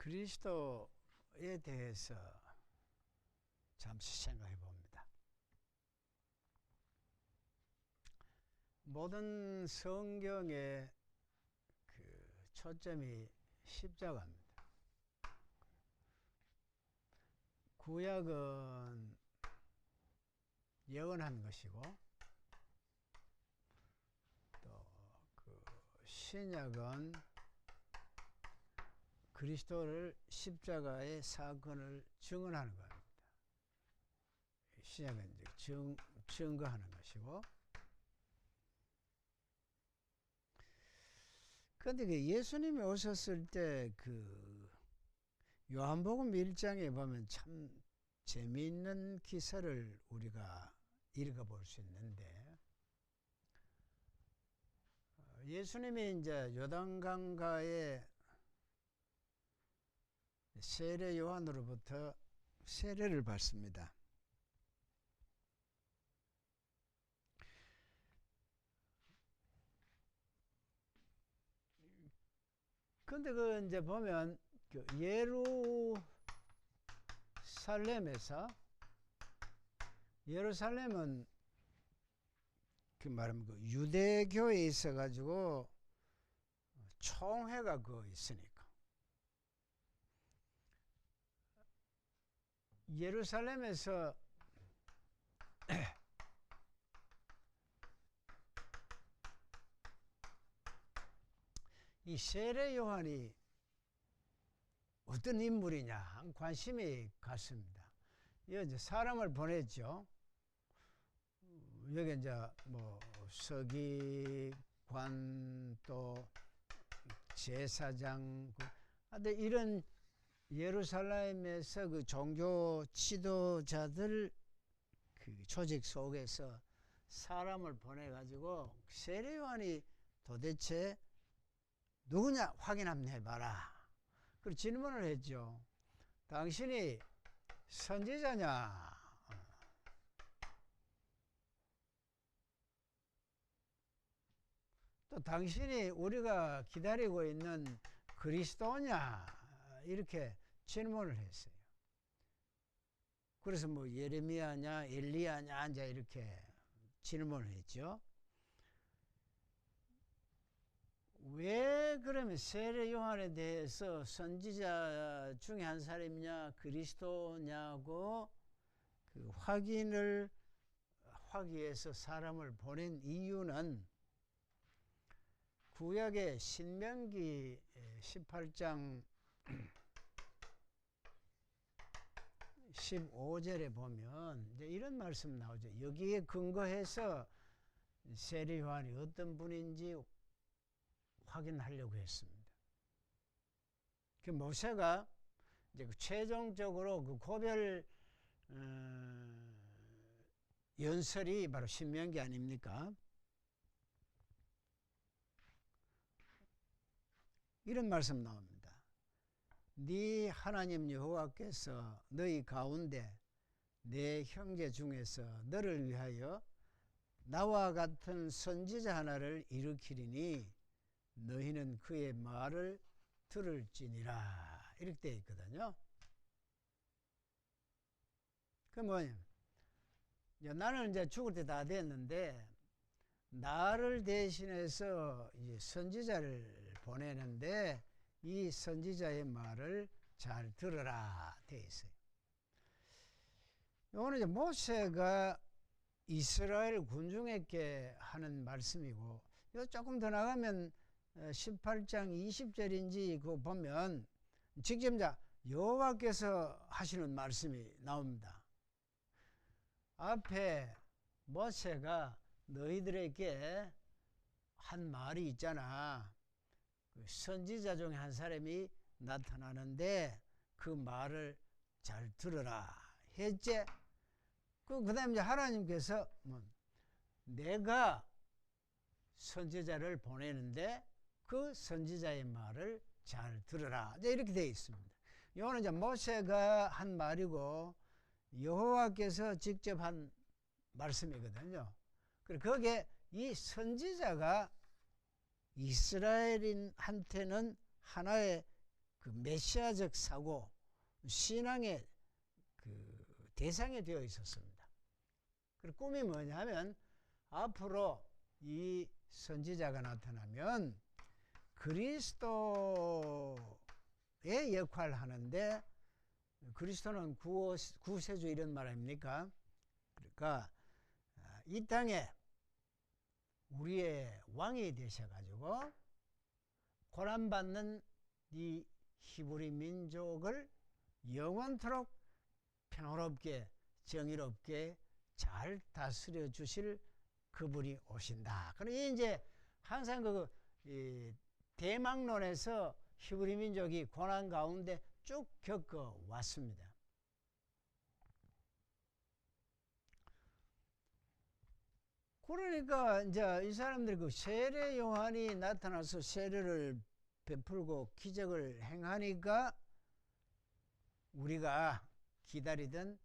그리스도에 대해서 잠시 생각해 봅니다. 모든 성경의 그 초점이 십자가입니다. 구약은 예언한 것이고 또 그 신약은 그리스도를 십자가의 사건을 증언하는 겁니다. 신약은 이제 증거하는 것이고, 그런데 그 예수님이 오셨을 때 그 요한복음 1장에 보면 참 재미있는 기사를 우리가 읽어볼 수 있는데, 예수님이 이제 요단강가에 세례 요한으로부터 세례를 받습니다. 근데 그 이제 보면 그 예루살렘은 그 말하면 그 유대교에 있어 가지고 총회가 그 있으니까 예루살렘에서 이 세례 요한이 어떤 인물이냐 관심이 갔습니다. 여기 이제 사람을 보냈죠. 여기 이제 뭐 서기관 또 제사장, 근데 이런 예루살렘에서 그 종교 지도자들 그 조직 속에서 사람을 보내가지고 세례 요한이 도대체 누구냐 확인 한번 해봐라. 그리고 질문을 했죠. 당신이 선지자냐? 또 당신이 우리가 기다리고 있는 그리스도냐? 이렇게 질문을 했어요. 그래서 뭐 예레미야냐 엘리야냐 이제 이렇게 질문을 했죠. 왜 그러면 세례 요한에 대해서 선지자 중에 한 사람이냐 그리스도냐고 그 확인을 하기 위해서 사람을 보낸 이유는 구약의 신명기 18장 15절에 보면 이제 이런 말씀 나오죠. 여기에 근거해서 세례 요한이 어떤 분인지 확인하려고 했습니다. 그 모세가 이제 그 최종적으로 그 고별 연설이 바로 신명기 아닙니까? 이런 말씀 나옵니다. 네 하나님 여호와께서 너희 가운데 내 형제 중에서 너를 위하여 나와 같은 선지자 하나를 일으키리니 너희는 그의 말을 들을지니라. 이렇게 되어 있거든요. 그 뭐냐? 나는 이제 죽을 때 다 됐는데 나를 대신해서 이제 선지자를 보내는데 이 선지자의 말을 잘 들으라 되어 있어요. 이거는 이제 모세가 이스라엘 군중에게 하는 말씀이고, 이거 조금 더 나가면 18장 20절인지 그거 보면 직접 여호와께서 하시는 말씀이 나옵니다. 앞에 모세가 너희들에게 한 말이 있잖아. 그 선지자 중에 한 사람이 나타나는데 그 말을 잘 들어라 했지. 그 다음에 이제 하나님께서 내가 선지자를 보내는데 그 선지자의 말을 잘 들어라. 이제 이렇게 되어 있습니다. 이거는 이제 모세가 한 말이고 여호와께서 직접 한 말씀이거든요. 그리고 거기에 이 선지자가 이스라엘인한테는 하나의 그 메시아적 사고, 신앙의 그 대상이 되어 있었습니다. 그 꿈이 뭐냐면 앞으로 이 선지자가 나타나면 그리스도의 역할을 하는데, 그리스도는 구세주 이런 말 아닙니까? 그러니까 이 땅에 우리의 왕이 되셔가지고 고난받는 이 히브리 민족을 영원토록 평화롭게 정의롭게 잘 다스려 주실 그분이 오신다. 그러니 이제 항상 대망론에서 히브리 민족이 고난 가운데 쭉 겪어 왔습니다. 그러니까 이제 이 사람들이 그 세례 요한이 나타나서 세례를 베풀고 기적을 행하니까 우리가 기다리던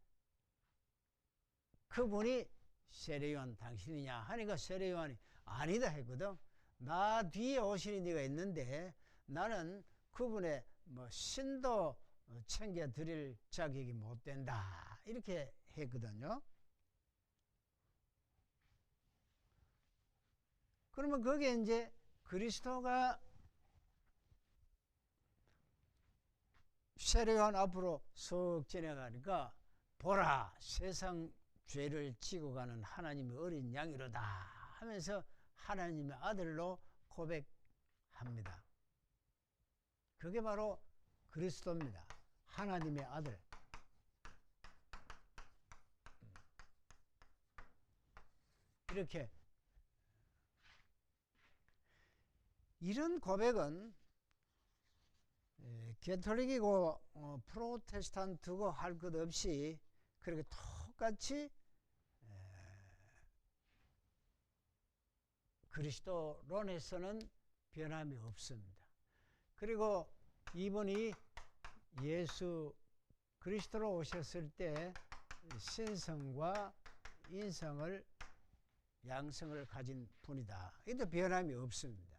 그분이 세례 요한 당신이냐 하니까 세례 요한이 아니다 했거든. 나 뒤에 오시는 이가 있는데 나는 그분의 신도 챙겨 드릴 자격이 못 된다, 이렇게 했거든요. 그러면 거기에 이제 그리스도가 세례 요한 앞으로 석 지나가니까 보라, 세상 죄를 지고 가는 하나님의 어린 양이로다 하면서 하나님의 아들로 고백합니다. 그게 바로 그리스도입니다. 하나님의 아들. 이렇게 이런 고백은 가톨릭이고 프로테스탄트고 할 것 없이 그렇게 똑같이 그리스도론에서는 변함이 없습니다. 그리고 이분이 예수 그리스도로 오셨을 때 신성과 인성을 양성을 가진 분이다. 이것도 변함이 없습니다.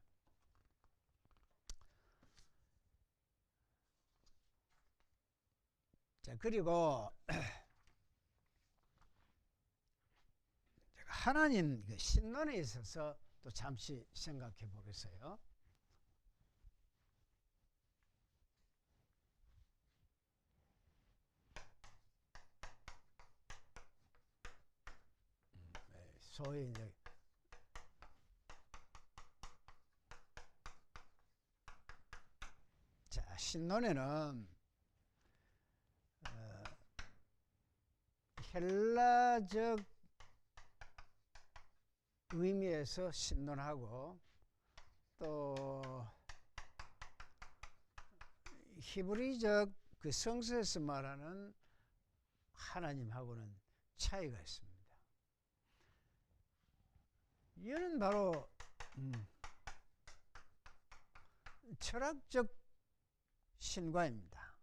자, 그리고 하나님 신론에 있어서 또 잠시 생각해 보겠어요. 소위 이제 자, 신론에는 헬라적 의미에서 신론하고 또 히브리적 그 성서에서 말하는 하나님하고는 차이가 있습니다. 이는 바로 철학적 신과입니다.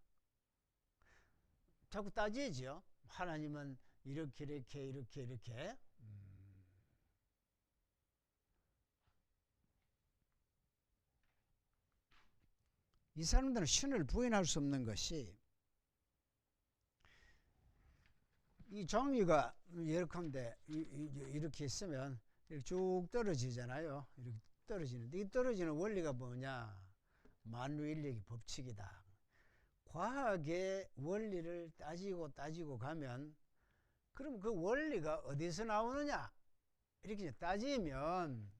자꾸 따지죠. 하나님은 이렇게 이렇게 이렇게 이렇게. 이 사람들은 신을 부인할 수 없는 것이, 이 종이가 예컨대 이렇게 있으면 이렇게 쭉 떨어지잖아요. 이렇게 떨어지는데 이 떨어지는 원리가 뭐냐? 만유인력의 법칙이다. 과학의 원리를 따지고 가면 그럼 그 원리가 어디서 나오느냐? 이렇게 따지면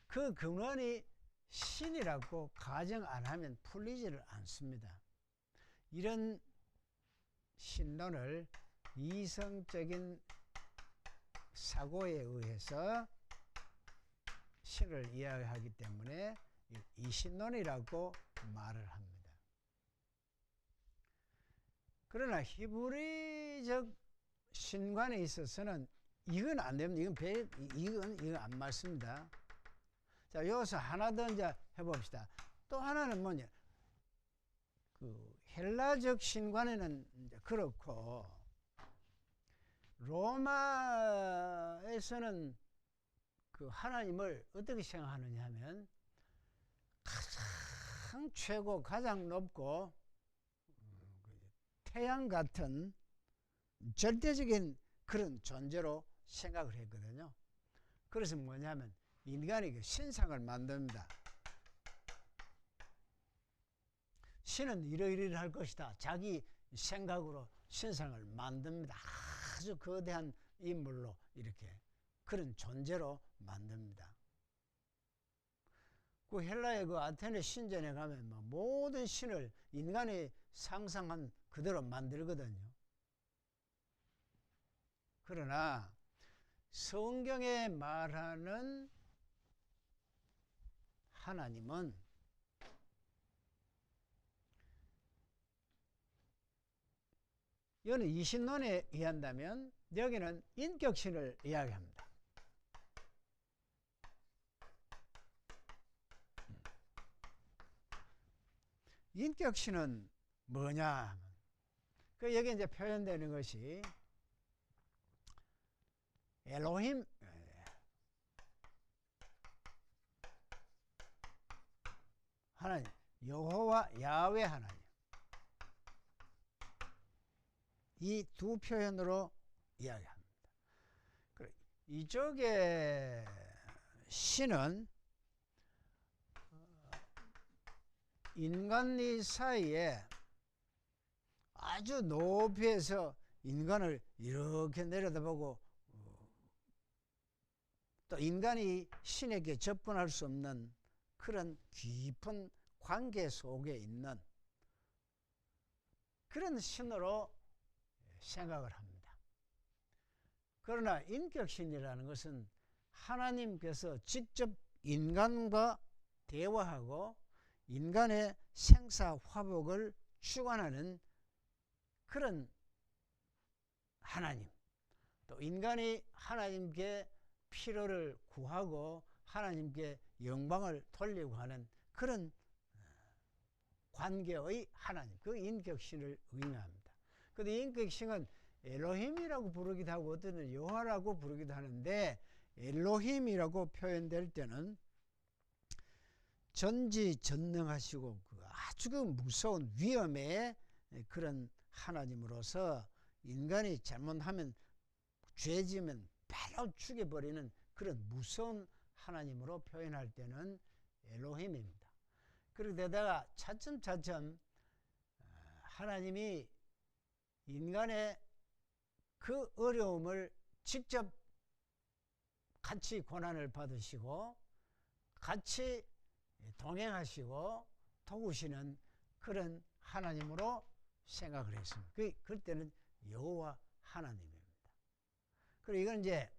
그 근원이 신이라고 가정 안 하면 풀리지를 않습니다. 이런 신론을 이성적인 사고에 의해서 신을 이야기하기 때문에 이신론이라고 말을 합니다. 그러나 히브리적 신관에 있어서는 이건 안 됩니다. 이건 안 맞습니다. 자, 여기서 하나 더 이제 해봅시다. 또 하나는 뭐냐? 그 헬라적 신관에는 이제 그렇고 로마에서는 그 하나님을 어떻게 생각하느냐 하면 가장 가장 최고 가장 높고 태양 같은 절대적인 그런 존재로 생각을 했거든요. 그래서 뭐냐면 인간이 그 신상을 만듭니다. 신은 이러이러할 것이다. 자기 생각으로 신상을 만듭니다. 아주 거대한 인물로 이렇게 그런 존재로 만듭니다. 그 헬라의 그 아테네 신전에 가면 뭐 모든 신을 인간이 상상한 그대로 만들거든요. 그러나 성경에 말하는 하나님은 이거는 이신론에 의한다면 여기는 인격신을 이야기합니다. 인격신은 뭐냐? 그 여기 이제 표현되는 것이 엘로힘, 하나님, 여호와 야훼 하나님, 이 두 표현으로 이야기합니다. 이쪽에 신은 인간의 사이에 아주 높이에서 인간을 이렇게 내려다보고 또 인간이 신에게 접근할 수 없는 그런 깊은 관계 속에 있는 그런 신으로 생각을 합니다. 그러나 인격신이라는 것은 하나님께서 직접 인간과 대화하고 인간의 생사화복을 주관하는 그런 하나님, 또 인간이 하나님께 필요를 구하고 하나님께 영광을 돌리고 하는 그런 관계의 하나님, 그 인격신을 의미합니다. 그런데 인격신은 엘로힘이라고 부르기도 하고 어떤 때는 여호와라고 부르기도 하는데, 엘로힘이라고 표현될 때는 전지전능하시고 아주 그 무서운 위험의 그런 하나님으로서 인간이 잘못하면 죄지면 바로 죽여버리는 그런 무서운 하나님으로 표현할 때는 엘로힘입니다. 그러다가 차츰차츰 하나님이 인간의 그 어려움을 직접 같이 고난을 받으시고 같이 동행하시고 도우시는 그런 하나님으로 생각을 했습니다. 그때는 여호와 하나님입니다. 그리고 이건 이제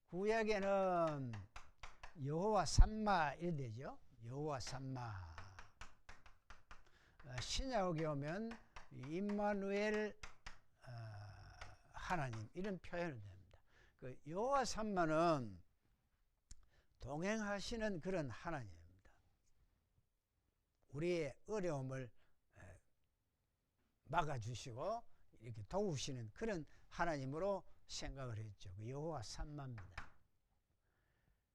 구약에는 여호와 삼마 이렇게 되죠. 여호와 삼마. 신약에 오면 임마누엘 하나님 이런 표현이 됩니다. 그 여호와 삼마는 동행하시는 그런 하나님입니다. 우리의 어려움을 막아주시고 이렇게 도우시는 그런 하나님으로 생각을 했죠. 그 여호와 삼마입니다.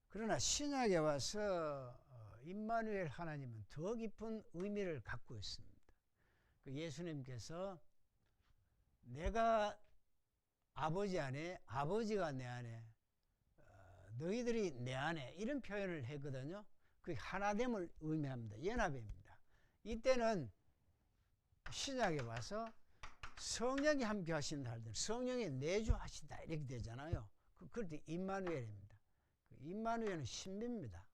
그러나 신약에 와서 임마누엘 하나님은 더 깊은 의미를 갖고 있습니다. 그 예수님께서 내가 아버지 안에, 아버지가 내 안에, 너희들이 내 안에 이런 표현을 했거든요. 그 하나됨을 의미합니다. 연합입니다. 이때는 신약에 와서 성령이 함께 하신다 할 때는 성령이 내주하신다 이렇게 되잖아요. 그럴 때 임마누엘입니다. 임마누엘은 신비입니다.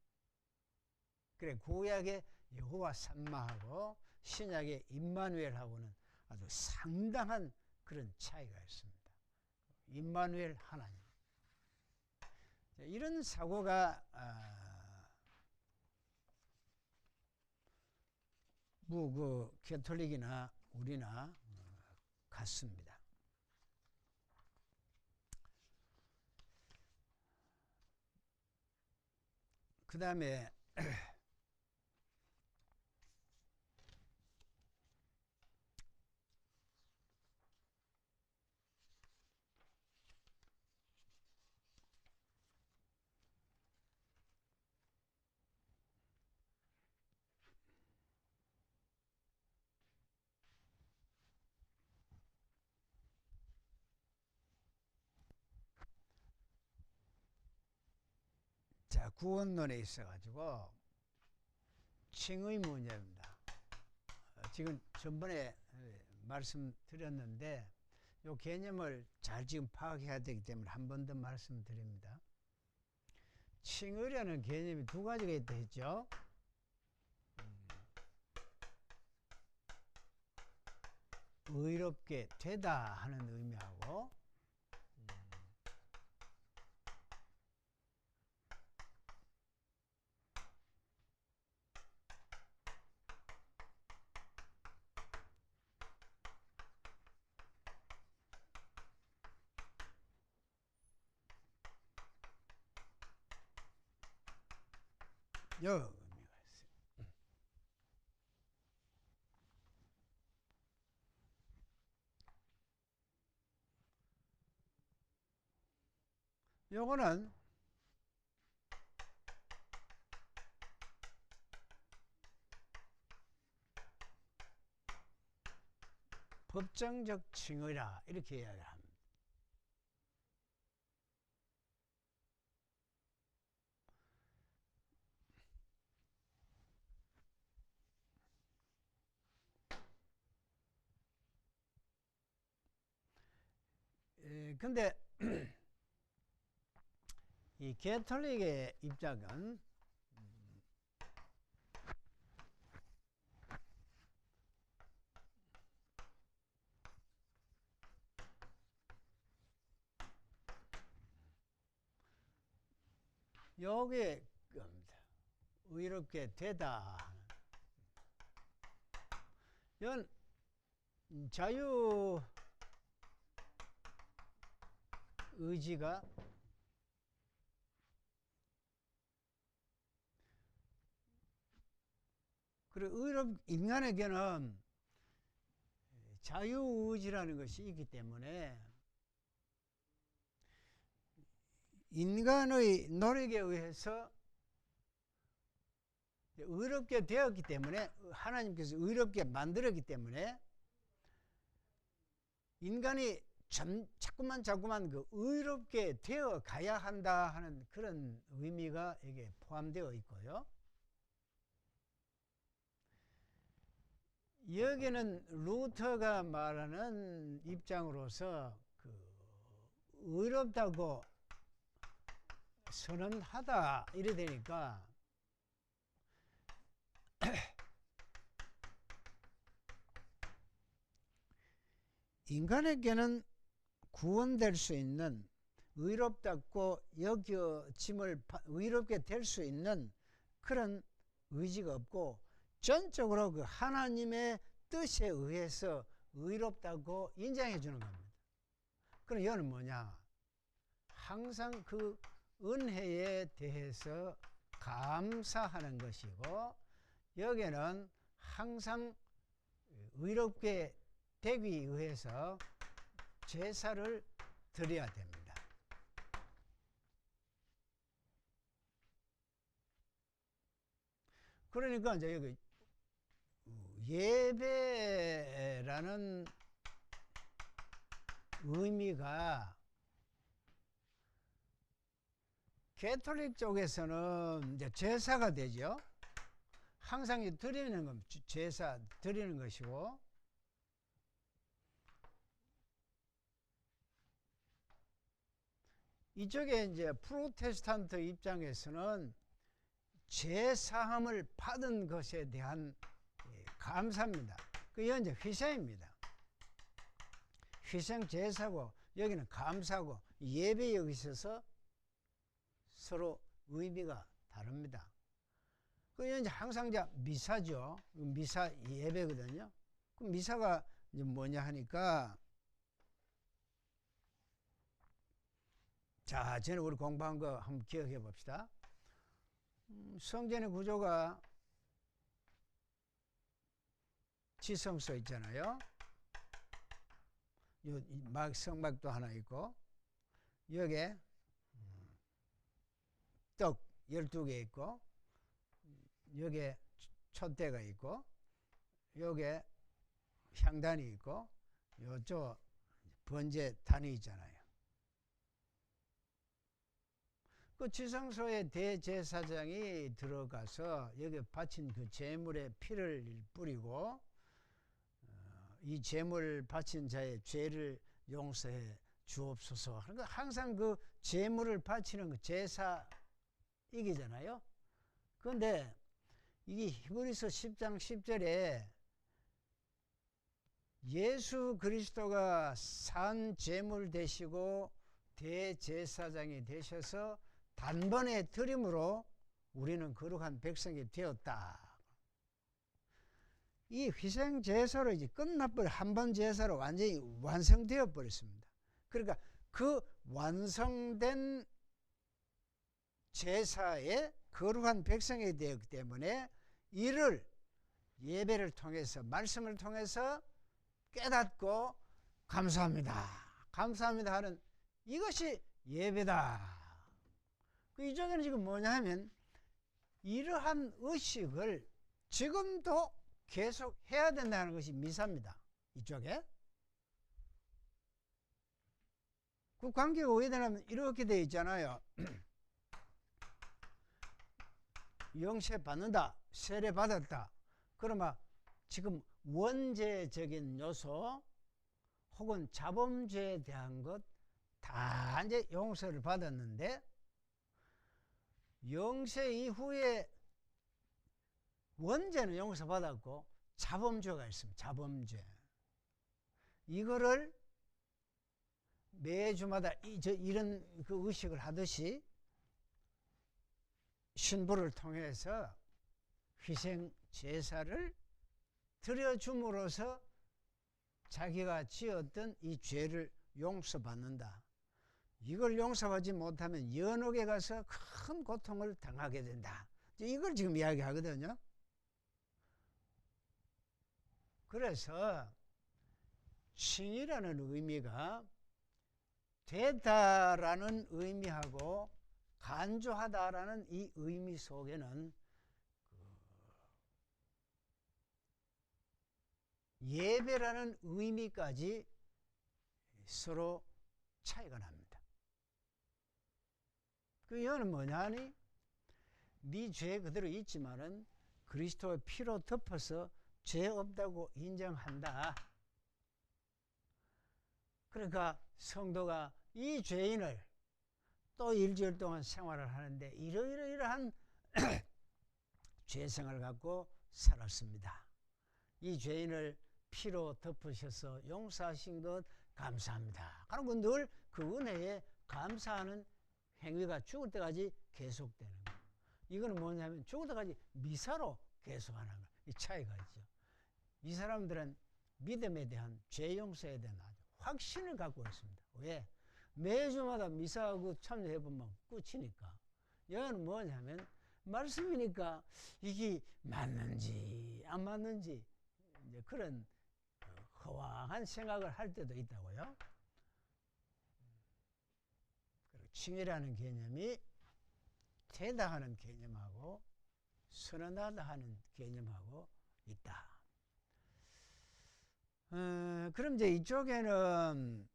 그래 구약의 여호와 삼마하고 신약의 임마누엘하고는 아주 상당한 그런 차이가 있습니다. 임마누엘 하나님. 이런 사고가 그 가톨릭이나 우리나 같습니다. 그 다음에 구원론에 있어가지고 칭의 문제입니다. 지금 전번에 말씀드렸는데 이 개념을 잘 지금 파악해야 되기 때문에 한 번 더 말씀드립니다. 칭의라는 개념이 두 가지가 있다 했죠. 의롭게 되다 하는 의미하고 여러 의미가 있어요. 요거는 법정적 칭의라 이렇게 이야기를 합니다. 근데 이 개톨릭의 입장은 여기에 의롭게 되다. 이건 자유 의지가 그리고 인간에게는 자유의지라는 것이 있기 때문에 인간의 노력에 의해서 의롭게 되었기 때문에 하나님께서 의롭게 만들었기 때문에 인간이 자꾸만 그 의롭게 되어 가야 한다 하는 그런 의미가 여기에 포함되어 있고요. 여기는 루터가 말하는 입장으로서 그 의롭다고 선언하다 이래 되니까 인간에게는 구원될 수 있는 의롭다고 여겨짐을 의롭게 될 수 있는 그런 의지가 없고 전적으로 그 하나님의 뜻에 의해서 의롭다고 인정해 주는 겁니다. 그럼 이거는 뭐냐? 항상 그 은혜에 대해서 감사하는 것이고 여기는 항상 의롭게 되기 위해서 제사를 드려야 됩니다. 그러니까 이제 여기 예배라는 의미가 개톨릭 쪽에서는 이제 제사가 되죠. 항상 드리는 건 제사 드리는 것이고 이쪽에 이제 프로테스탄트 입장에서는 제사함을 받은 것에 대한 감사입니다. 그게 이제 희생입니다. 희생 제사고 여기는 감사고 예배에 있어서 서로 의미가 다릅니다. 그 이제 항상 이제 미사죠. 미사 예배거든요. 그 미사가 이제 뭐냐 하니까 자, 전에 우리 공부한 거 한번 기억해 봅시다. 성전의 구조가 지성소 있잖아요. 요 성막도 하나 있고 여기에 떡 12개 있고 여기에 촛대가 있고 여기에 향단이 있고 요쪽 번제단이 있잖아요. 그 지성소에 대제사장이 들어가서 여기 바친 그 제물에 피를 뿌리고 이 제물 바친 자의 죄를 용서해 주옵소서. 그러니까 항상 그 제물을 바치는 그 제사이기잖아요. 그런데 이 히브리서 10장 10절에 예수 그리스도가 산 제물 되시고 대제사장이 되셔서 단번에 드림으로 우리는 거룩한 백성이 되었다. 이 희생 제사로 이제 끝나버려. 한 번 제사로 완전히 완성되어 버렸습니다. 그러니까 그 완성된 제사에 거룩한 백성이 되었기 때문에 이를 예배를 통해서 말씀을 통해서 깨닫고 감사합니다. 감사합니다 하는 이것이 예배다. 이쪽에는 지금 뭐냐 하면 이러한 의식을 지금도 계속 해야 된다는 것이 미사입니다. 이쪽에. 그 관계가 왜 되냐면 이렇게 되어 있잖아요. 영세 받는다. 세례 받았다. 그러면 지금 원죄적인 요소 혹은 자범죄에 대한 것 다 이제 용서를 받았는데 영세 이후에 원죄는 용서받았고 자범죄가 있습니다. 자범죄. 이거를 매주마다 이런 그 의식을 하듯이 신부를 통해서 희생 제사를 드려줌으로써 자기가 지었던 이 죄를 용서받는다. 이걸 용서하지 못하면 연옥에 가서 큰 고통을 당하게 된다. 이걸 지금 이야기하거든요. 그래서 칭이라는 의미가 되다라는 의미하고 간주하다라는 이 의미 속에는 예배라는 의미까지 서로 차이가 납니다. 그 이유는 뭐냐 하니 네 죄 그대로 있지만은 그리스도의 피로 덮어서 죄 없다고 인정한다. 그러니까 성도가 이 죄인을 또 일주일 동안 생활을 하는데 이러이러한 죄성을 갖고 살았습니다. 이 죄인을 피로 덮으셔서 용서하신 것 감사합니다. 그리고 늘 그 은혜에 감사하는 행위가 죽을 때까지 계속되는 거예요. 이거는 뭐냐면 죽을 때까지 미사로 계속하는 거예요. 이 차이가 있죠. 이 사람들은 믿음에 대한 죄 용서에 대한 아주 확신을 갖고 있습니다. 왜? 매주마다 미사하고 참여해보면 끝이니까. 여기는 뭐냐면 말씀이니까 이게 맞는지 안 맞는지 이제 그런 허황한 생각을 할 때도 있다고요. 그리고 칭이라는 개념이 되다 하는 개념하고 선언하다 하는 개념하고 있다. 그럼 이제 이쪽에는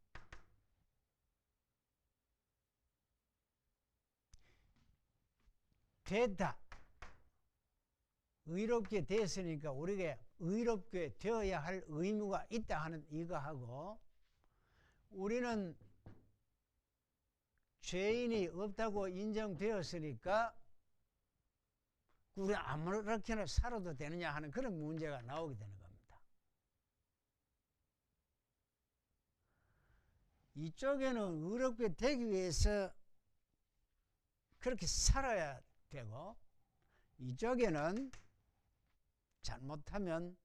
되다. 의롭게 됐으니까 우리가 의롭게 되어야 할 의무가 있다 하는 이거하고 우리는 죄인이 없다고 인정되었으니까 우리 아무렇게나 살아도 되느냐 하는 그런 문제가 나오게 되는 겁니다. 이쪽에는 의롭게 되기 위해서 그렇게 살아야 되고 이쪽에는 잘못하면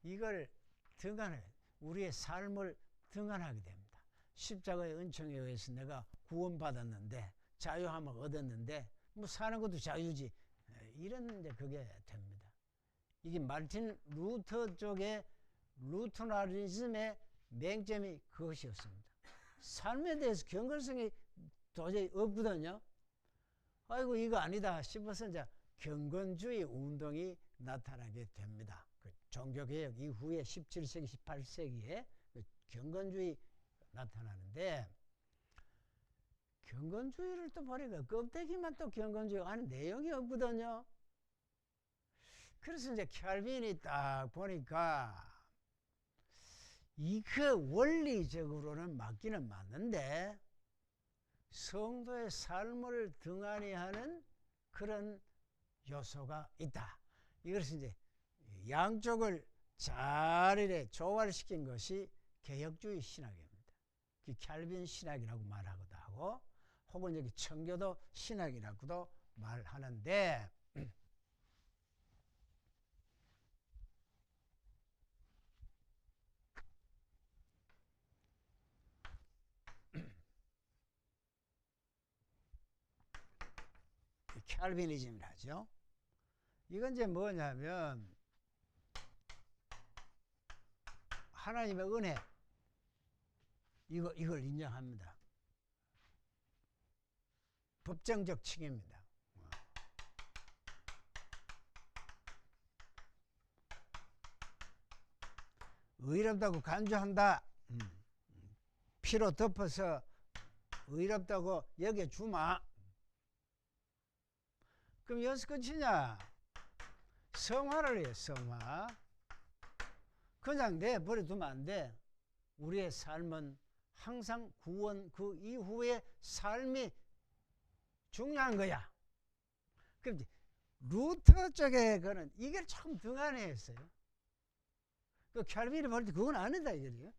이걸 등한해 우리의 삶을 등한하게 됩니다. 십자가의 은총에 의해서 내가 구원받았는데 자유함을 얻었는데 뭐 사는 것도 자유지 이런 이제 그게 됩니다. 이게 마르틴 루터 쪽의 루터나리즘의 맹점이 그것이었습니다. 삶에 대해서 경건성이 도저히 없거든요. 아이고 이거 아니다 싶어서 이제 경건주의 운동이 나타나게 됩니다. 그 종교개혁 이후에 17세기, 18세기에 그 경건주의 나타나는데 경건주의를 또 보니까 껍데기만 또 경건주의 하는 내용이 없거든요. 그래서 이제 켈빈이 딱 보니까 이거 원리적으로는 맞기는 맞는데 성도의 삶을 등한히 하는 그런 요소가 있다. 이것을 이제 양쪽을 잘 이래 조화시킨 것이 개혁주의 신학입니다. 켈빈 신학이라고 말하기도 하고 혹은 여기 청교도 신학이라고도 말하는데 켈비니즘이라 하죠. 이건 이제 뭐냐면 하나님의 은혜 이걸 인정합니다. 법정적 칭의입니다. 의롭다고 간주한다. 피로 덮어서 의롭다고 여겨주마. 그럼 여기서 끝이냐? 성화를 해요. 성화. 그냥 내버려두면 안 돼. 우리의 삶은 항상 구원 그 이후의 삶이 중요한 거야. 그럼 루터 쪽에 그는 이걸 참 등한히 했어요. 그 켈빈이 볼 때 그건 아니다 이거예요.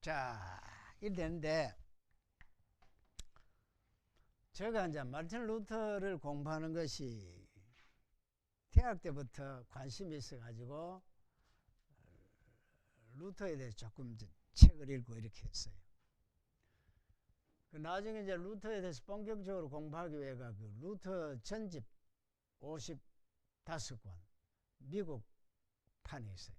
자, 이랬는데 제가 이제 마틴 루터를 공부하는 것이 대학 때부터 관심이 있어가지고 루터에 대해서 조금 책을 읽고 이렇게 했어요. 나중에 이제 루터에 대해서 본격적으로 공부하기 위해가 그 루터 전집 55권 미국 판이 있어요.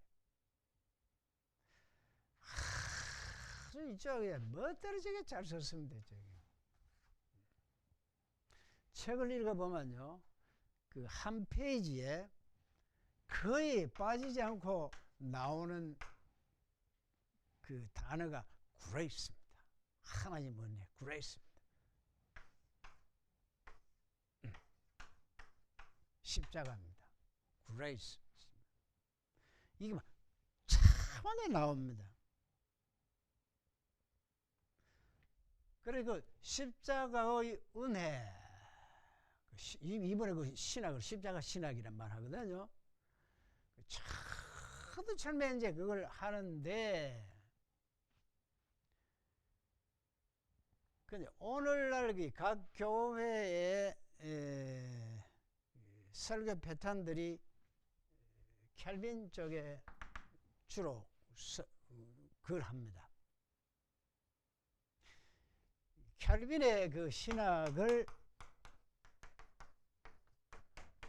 아주 이쪽에 멋들어지게 잘 썼습니다. 저기. 책을 읽어보면요, 그 한 페이지에 거의 빠지지 않고 나오는 그 단어가 grace입니다. 하나님 은혜, grace입니다. 십자가입니다. grace. 이게 막 차원에 나옵니다. 그리고 십자가의 은혜, 이번에 그 신학을 십자가 신학이란 말 하거든요. 차도 처음에 이제 그걸 하는데, 근데 오늘날 각 교회의 설교 패턴들이 켈빈 쪽에 주로 그걸 합니다. 켈빈의 그 신학을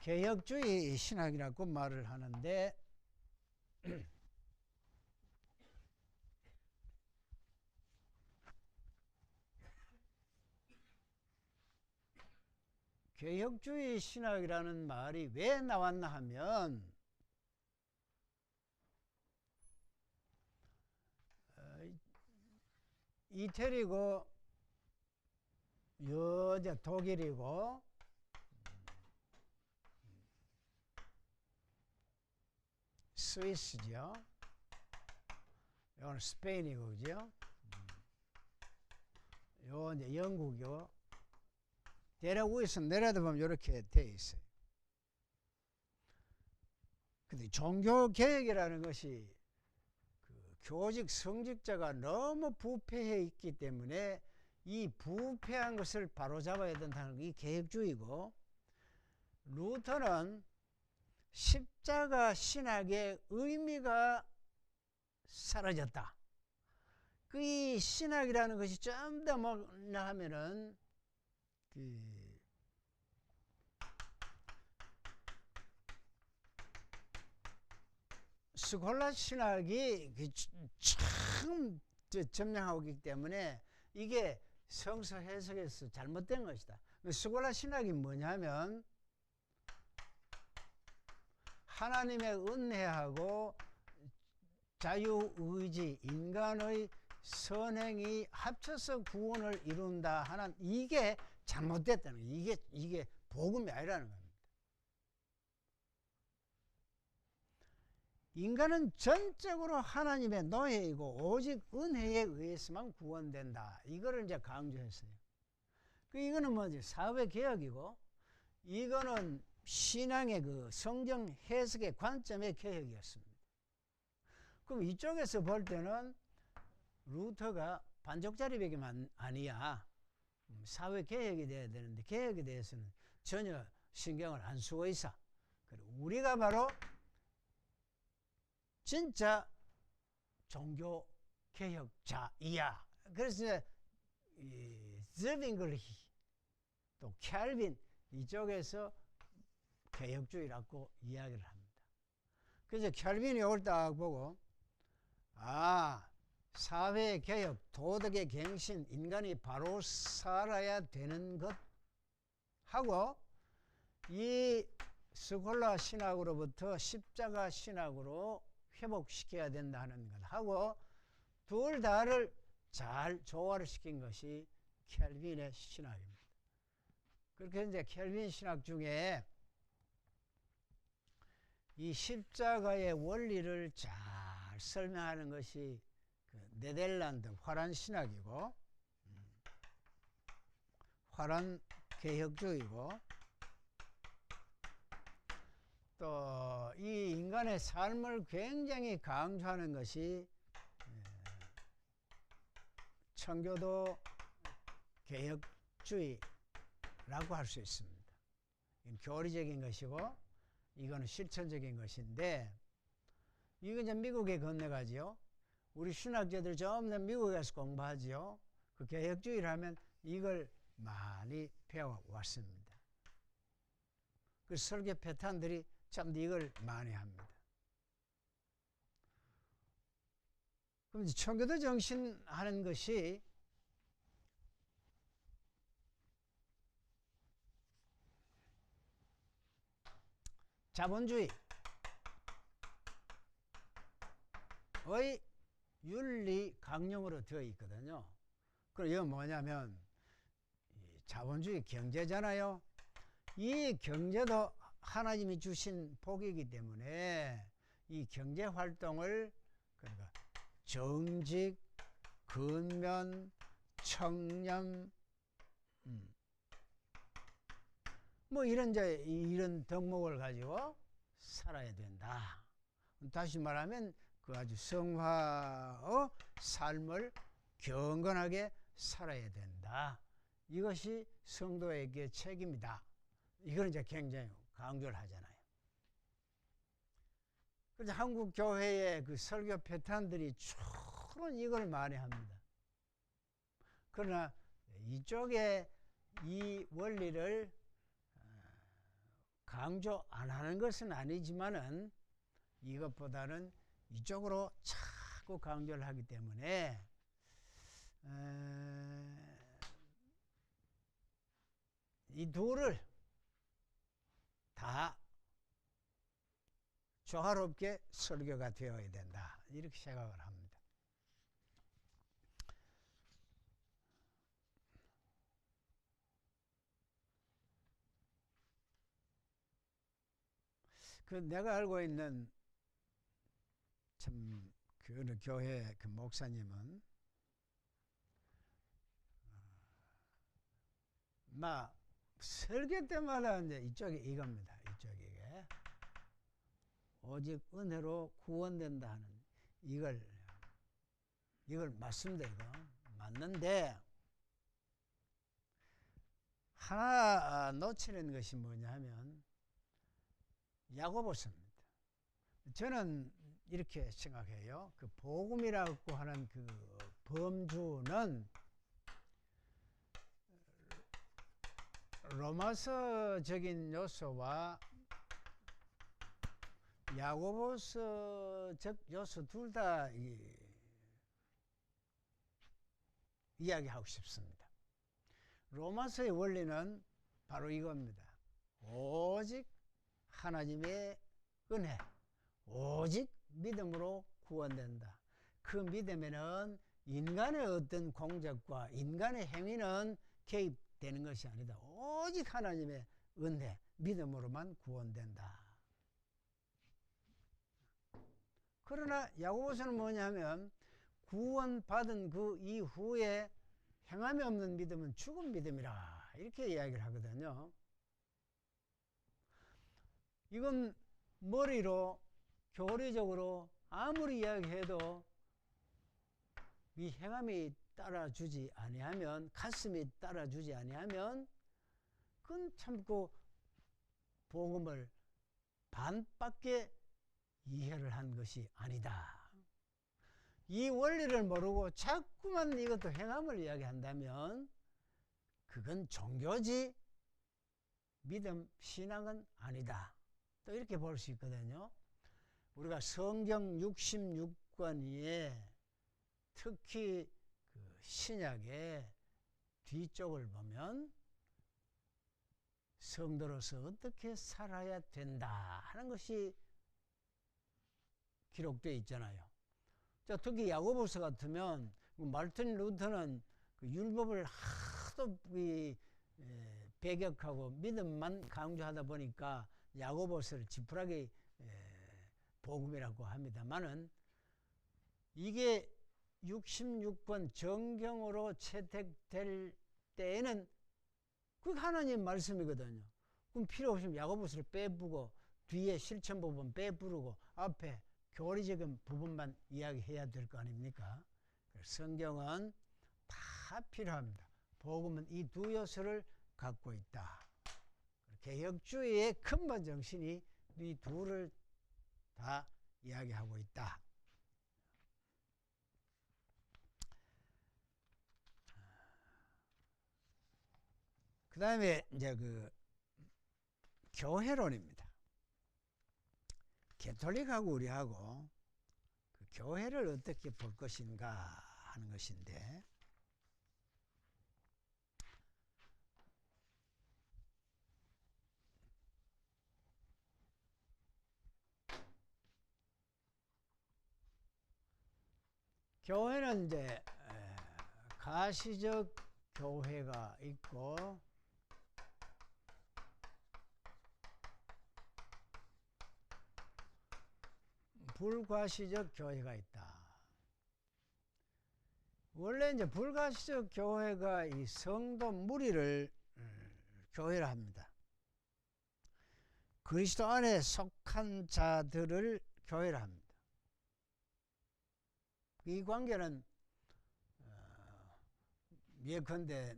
개혁주의 신학이라고 말을 하는데 개혁주의 신학이라는 말이 왜 나왔나 하면 이태리고 여자 독일이고 스위스죠. 이건 스페인이고 그죠? 요 이제 영국이고 대략 위에서 내려다 보면 이렇게 돼 있어요. 근데 종교 개혁이라는 것이 그 교직 성직자가 너무 부패해 있기 때문에 이 부패한 것을 바로잡아야 된다는 게 개혁주의고, 루터는 십자가 신학의 의미가 사라졌다. 그 이 신학이라는 것이 좀 더 뭐냐 하면은 그 스콜라 신학이 참 점령하고 있기 때문에 이게 성서 해석에서 잘못된 것이다. 스콜라 신학이 뭐냐면 하나님의 은혜하고 자유의지, 인간의 선행이 합쳐서 구원을 이룬다 하는 이게 잘못됐다는 거예요. 이게 복음이 아니라는 겁니다. 인간은 전적으로 하나님의 노예이고 오직 은혜에 의해서만 구원된다. 이거를 이제 강조했어요. 이거는 뭐지? 사회 개혁이고, 이거는 신앙의 그 성경 해석의 관점의 개혁이었습니다. 그럼 이쪽에서 볼 때는 루터가 반쪽짜리밖에만 아니야. 사회 개혁이 돼야 되는데 개혁에 대해서는 전혀 신경을 안 쓰고 있어. 우리가 바로 진짜 종교 개혁자이야. 그래서 이제 저빙글리 또 캘빈 이쪽에서 개혁주의라고 이야기를 합니다. 그래서 캘빈이 옳다 보고 사회 개혁, 도덕의 갱신, 인간이 바로 살아야 되는 것 하고 이 스콜라 신학으로부터 십자가 신학으로 회복시켜야 된다는 것 하고 둘 다를 잘 조화를 시킨 것이 켈빈의 신학입니다. 그렇게 이제 켈빈 신학 중에 이 십자가의 원리를 잘 설명하는 것이 그 네덜란드 화란 신학이고 화란 개혁주의고 또 이 인간의 삶을 굉장히 강조하는 것이 청교도 개혁주의라고 할 수 있습니다. 이건 교리적인 것이고 이거는 실천적인 것인데 이건 이제 미국에 건너가지요. 우리 신학자들 전부 다 미국에 가서 공부하지요. 그 개혁주의를 하면 이걸 많이 배워왔습니다. 그 설교 패턴들이 참 이걸 많이 합니다. 그럼 이제 청교도 정신 하는 것이 자본주의의 윤리 강령으로 되어 있거든요. 그럼 이건 뭐냐면 자본주의 경제잖아요. 이 경제도 하나님이 주신 복이기 때문에 이 경제 활동을 그러니까 정직, 근면, 청렴, 뭐 이런 덕목을 가지고 살아야 된다. 다시 말하면 그 아주 성화의 삶을 경건하게 살아야 된다. 이것이 성도에게 책임이다. 이걸 이제 굉장히 강조를 하잖아요. 그래서 한국 교회의 그 설교 패턴들이 주로 이걸 많이 합니다. 그러나 이쪽에 이 원리를 강조 안 하는 것은 아니지만은 이것보다는 이쪽으로 자꾸 강조를 하기 때문에 이 둘을 다 조화롭게 설교가 되어야 된다. 이렇게 생각을 합니다. 그 내가 알고 있는 참 그 교회 그 목사님은 막 설교 때마다 이제 이쪽이 이겁니다. 이쪽이 오직 은혜로 구원된다 하는 이걸 맞습니다. 이거 맞는데 하나 놓치는 것이 뭐냐 하면 야고보서입니다. 저는 이렇게 생각해요. 그 복음이라고 하는 그 범주는 로마서적인 요소와 야고보서적 요소 둘 다 이야기하고 싶습니다. 로마서의 원리는 바로 이겁니다. 오직 하나님의 은혜, 오직 믿음으로 구원된다. 그 믿음에는 인간의 어떤 공적과 인간의 행위는 개입되는 것이 아니다. 오직 하나님의 은혜, 믿음으로만 구원된다. 그러나 야고보서는 뭐냐면 구원받은 그 이후에 행함이 없는 믿음은 죽은 믿음이라 이렇게 이야기를 하거든요. 이건 머리로 교리적으로 아무리 이야기해도 이 행함이 따라주지 아니하면, 가슴이 따라주지 아니하면 그건 참고 복음을 반밖에 이해를 한 것이 아니다. 이 원리를 모르고 자꾸만 이것도 행함을 이야기한다면 그건 종교지 믿음, 신앙은 아니다. 또 이렇게 볼 수 있거든요. 우리가 성경 66권에 특히 그 신약의 뒤쪽을 보면 성도로서 어떻게 살아야 된다 하는 것이 기록되어 있잖아요. 자, 특히 야고보서 같으면 말틴 루터는 그 율법을 하도 배격하고 믿음만 강조하다 보니까 야고보서를 지푸라기 복음이라고 합니다만은 이게 66권 정경으로 채택될 때에는 그 하나님 말씀이거든요. 그럼 필요 없으면 야고보서를 빼부고 뒤에 실천 부분 빼부르고 앞에 교리적인 부분만 이야기해야 될 거 아닙니까? 성경은 다 필요합니다. 복음은 이 두 요소를 갖고 있다. 개혁주의의 근본 정신이 이 둘을 다 이야기하고 있다. 그 다음에 이제 그 교회론입니다. 가톨릭하고 우리하고 그 교회를 어떻게 볼 것인가 하는 것인데, 교회는 이제 가시적 교회가 있고 불가시적 교회가 있다. 원래 이제 불가시적 교회가 이 성도 무리를 교회라 합니다. 그리스도 안에 속한 자들을 교회라 합니다. 이 관계는 예컨대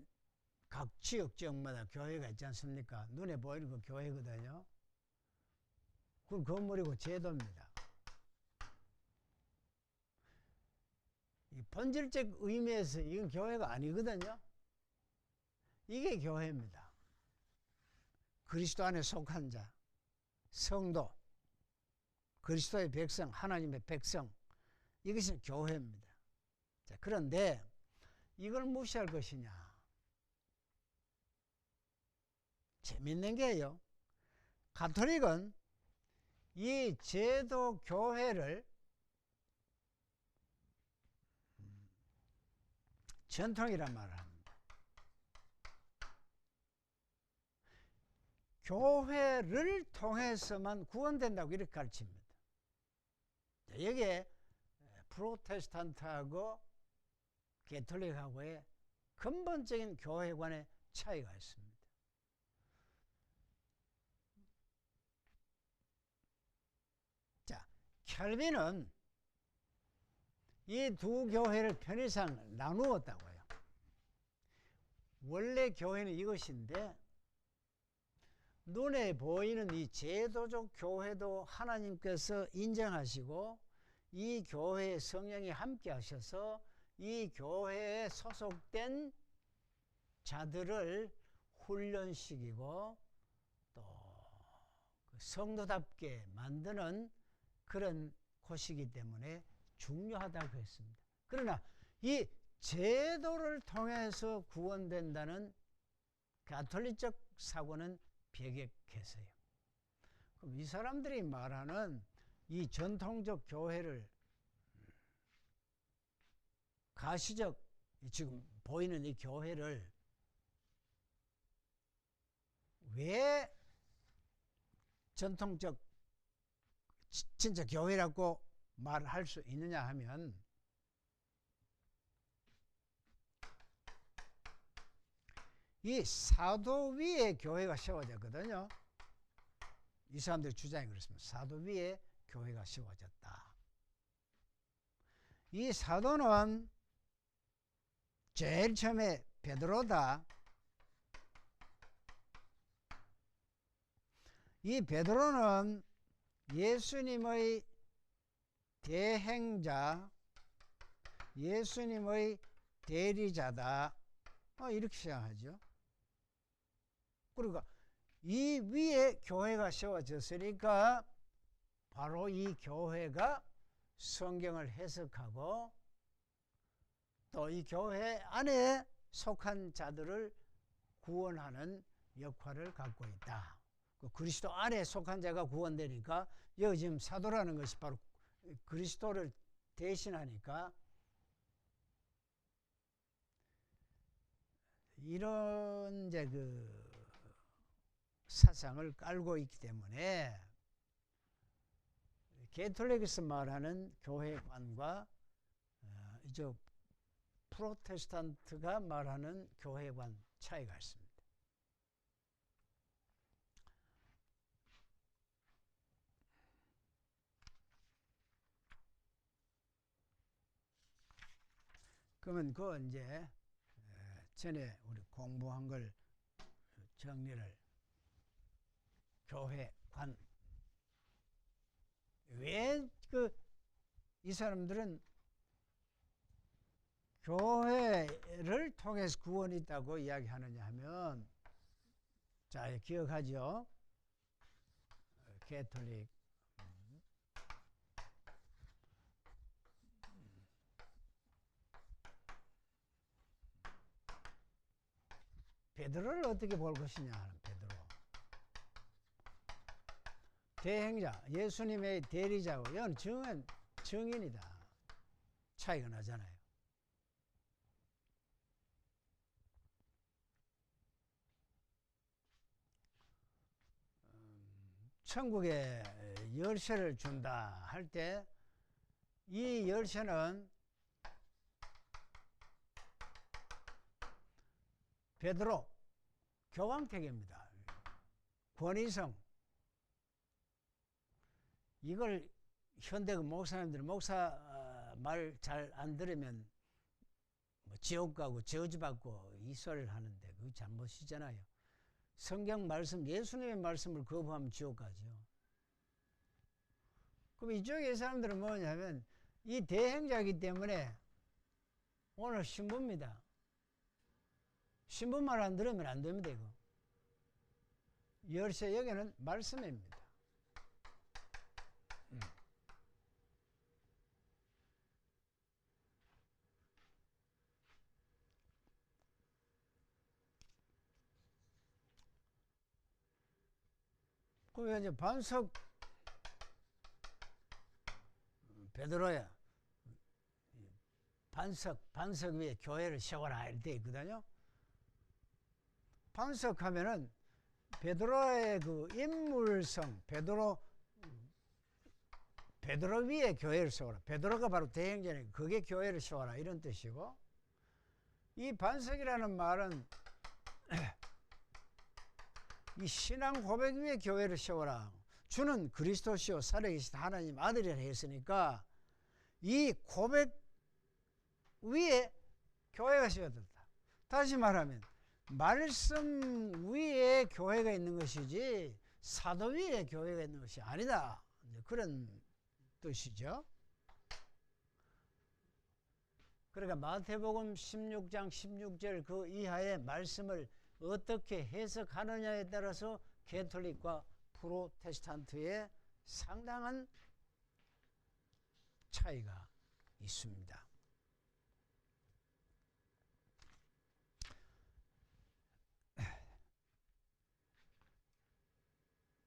각 지역 지역마다 교회가 있지 않습니까? 눈에 보이는 거 교회거든요. 그건 건물이고 제도입니다. 이 본질적 의미에서 이건 교회가 아니거든요. 이게 교회입니다. 그리스도 안에 속한 자, 성도, 그리스도의 백성, 하나님의 백성, 이것이 교회입니다. 자, 그런데 이걸 무시할 것이냐? 재밌는 게요. 가톨릭은 이 제도 교회를 전통이란 말을 합니다. 교회를 통해서만 구원된다고 이렇게 가르칩니다. 여기에 프로테스탄트하고 가톨릭하고의 근본적인 교회관의 차이가 있습니다. 자, 켈빈은 이 두 교회를 편의상 나누었다고요. 원래 교회는 이것인데 눈에 보이는 이 제도적 교회도 하나님께서 인정하시고 이 교회의 성령이 함께 하셔서 이 교회에 소속된 자들을 훈련시키고 또 성도답게 만드는 그런 곳이기 때문에 중요하다고 했습니다. 그러나 이 제도를 통해서 구원된다는 가톨릭적 사고는 배격해서요. 그럼 이 사람들이 말하는 이 전통적 교회를 가시적 지금 보이는 이 교회를 왜 전통적 진짜 교회라고 말할 수 있느냐 하면 이 사도 위에 교회가 세워졌거든요. 이 사람들의 주장이 그렇습니다. 사도 위에 교회가 세워졌다. 이 사도는 제일 처음에 베드로다. 이 베드로는 예수님의 대행자, 예수님의 대리자다. 이렇게 생각하죠. 그러니까 이 위에 교회가 세워졌으니까 바로 이 교회가 성경을 해석하고 또 이 교회 안에 속한 자들을 구원하는 역할을 갖고 있다. 그리스도 안에 속한 자가 구원되니까 여기 지금 사도라는 것이 바로 그리스도를 대신하니까 이런 이제 그 사상을 깔고 있기 때문에 가톨릭에서 말하는 교회관과 이제 프로테스탄트가 말하는 교회관 차이가 있습니다. 그러면 그 이제 전에 우리 공부한 걸 정리를 교회관 왜 이 사람들은 교회를 통해서 구원이 있다고 이야기하느냐 하면 자 기억하죠? 가톨릭 베드로를 어떻게 볼 것이냐 하는 베드로 대행자 예수님의 대리자고 이건 증인이다. 차이가 나잖아요. 천국에 열쇠를 준다 할 때 이 열쇠는 베드로 교황택입니다. 권위성 이걸 현대 그 목사님들이 목사 말 잘 안 들으면 뭐 지옥 가고 저주받고 이 소리를 하는데 그거 잘못이잖아요. 성경 말씀 예수님의 말씀을 거부하면 지옥 가죠. 그럼 이쪽의 사람들은 뭐냐면 이 대행자이기 때문에 오늘 신부입니다. 신부말 안 들으면 안 됩니다. 이거 열쇠 여기는 말씀입니다. 그럼 이제 반석 베드로야 반석 위에 교회를 세워라 이렇게 있거든요. 반석하면은 베드로의 그 인물성 베드로 위에 교회를 세워라. 베드로가 바로 대행자니까 그게 교회를 세워라 이런 뜻이고 이 반석이라는 말은 이 신앙 고백 위에 교회를 세워라. 주는 그리스도시요 살아계신 하나님 아들이라 했으니까 이 고백 위에 교회가 세워졌다. 다시 말하면 말씀 위에 교회가 있는 것이지 사도 위에 교회가 있는 것이 아니다. 그런 뜻이죠. 그러니까 마태복음 16장 16절 그 이하의 말씀을 어떻게 해석하느냐에 따라서 가톨릭과 프로테스탄트의 상당한 차이가 있습니다.